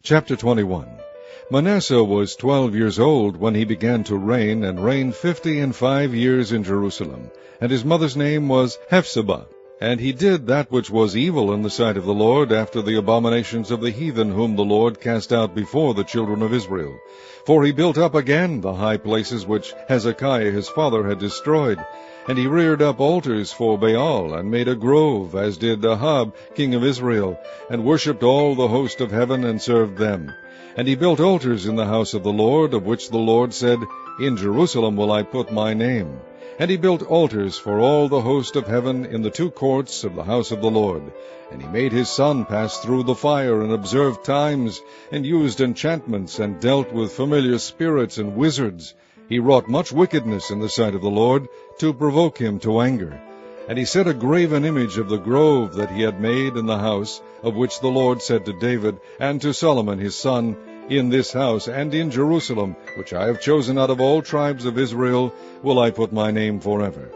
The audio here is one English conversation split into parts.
Chapter 21. Manasseh was 12 years old when he began to reign, and reigned 55 years in Jerusalem. And his mother's name was Hephzibah. And he did that which was evil in the sight of the Lord, after the abominations of the heathen whom the Lord cast out before the children of Israel. For he built up again the high places which Hezekiah his father had destroyed. And he reared up altars for Baal, and made a grove, as did Ahab king of Israel, and worshipped all the host of heaven, and served them. And he built altars in the house of the Lord, of which the Lord said, In Jerusalem will I put my name. And he built altars for all the host of heaven in the two courts of the house of the Lord. And he made his son pass through the fire, and observed times, and used enchantments, and dealt with familiar spirits and wizards. He wrought much wickedness in the sight of the Lord, to provoke him to anger. And he set a graven image of the grove that he had made in the house, of which the Lord said to David and to Solomon his son, In this house and in Jerusalem, which I have chosen out of all tribes of Israel, will I put my name forever.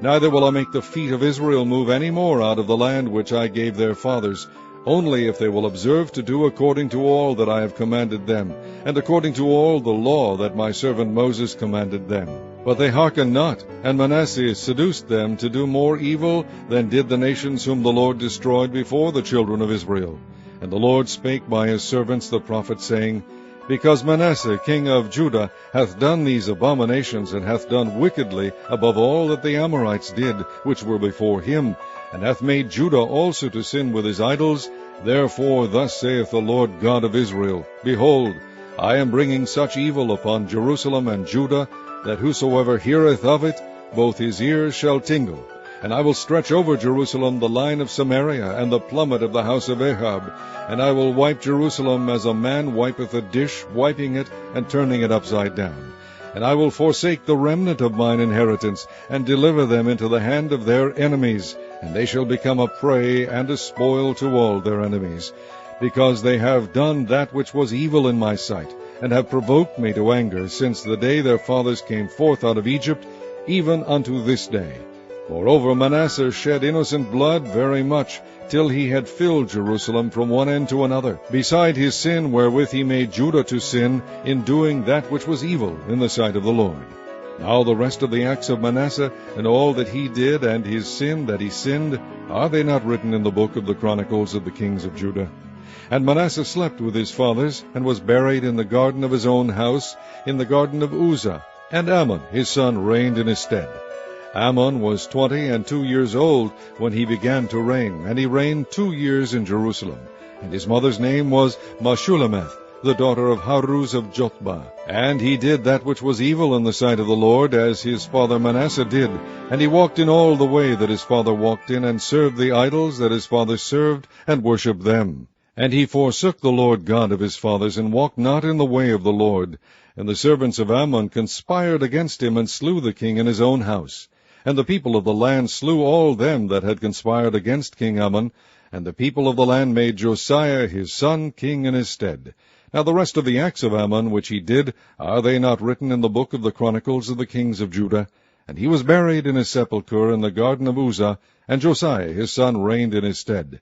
Neither will I make the feet of Israel move any more out of the land which I gave their fathers, only if they will observe to do according to all that I have commanded them, and according to all the law that my servant Moses commanded them. But they hearkened not, and Manasseh seduced them to do more evil than did the nations whom the Lord destroyed before the children of Israel. And the Lord spake by his servants the prophets, saying, Because Manasseh king of Judah hath done these abominations, and hath done wickedly above all that the Amorites did, which were before him, and hath made Judah also to sin with his idols, therefore thus saith the Lord God of Israel, Behold, I am bringing such evil upon Jerusalem and Judah, that whosoever heareth of it, both his ears shall tingle. And I will stretch over Jerusalem the line of Samaria, and the plummet of the house of Ahab. And I will wipe Jerusalem as a man wipeth a dish, wiping it, and turning it upside down. And I will forsake the remnant of mine inheritance, and deliver them into the hand of their enemies, and they shall become a prey and a spoil to all their enemies. Because they have done that which was evil in my sight, and have provoked me to anger, since the day their fathers came forth out of Egypt, even unto this day. Moreover, Manasseh shed innocent blood very much, till he had filled Jerusalem from one end to another, beside his sin wherewith he made Judah to sin, in doing that which was evil in the sight of the Lord. Now the rest of the acts of Manasseh, and all that he did, and his sin that he sinned, are they not written in the book of the chronicles of the kings of Judah? And Manasseh slept with his fathers, and was buried in the garden of his own house, in the garden of Uzzah. And Amon his son reigned in his stead. Amon was 22 years old when he began to reign, and he reigned 2 years in Jerusalem. And his mother's name was Meshullemeth, the daughter of Haruz of Jotbah. And he did that which was evil in the sight of the Lord, as his father Manasseh did. And he walked in all the way that his father walked in, and served the idols that his father served, and worshipped them. And he forsook the Lord God of his fathers, and walked not in the way of the Lord. And the servants of Ammon conspired against him, and slew the king in his own house. And the people of the land slew all them that had conspired against King Ammon, and the people of the land made Josiah his son king in his stead. Now the rest of the acts of Ammon which he did, are they not written in the book of the chronicles of the kings of Judah? And he was buried in his sepulchre in the garden of Uzzah, and Josiah his son reigned in his stead.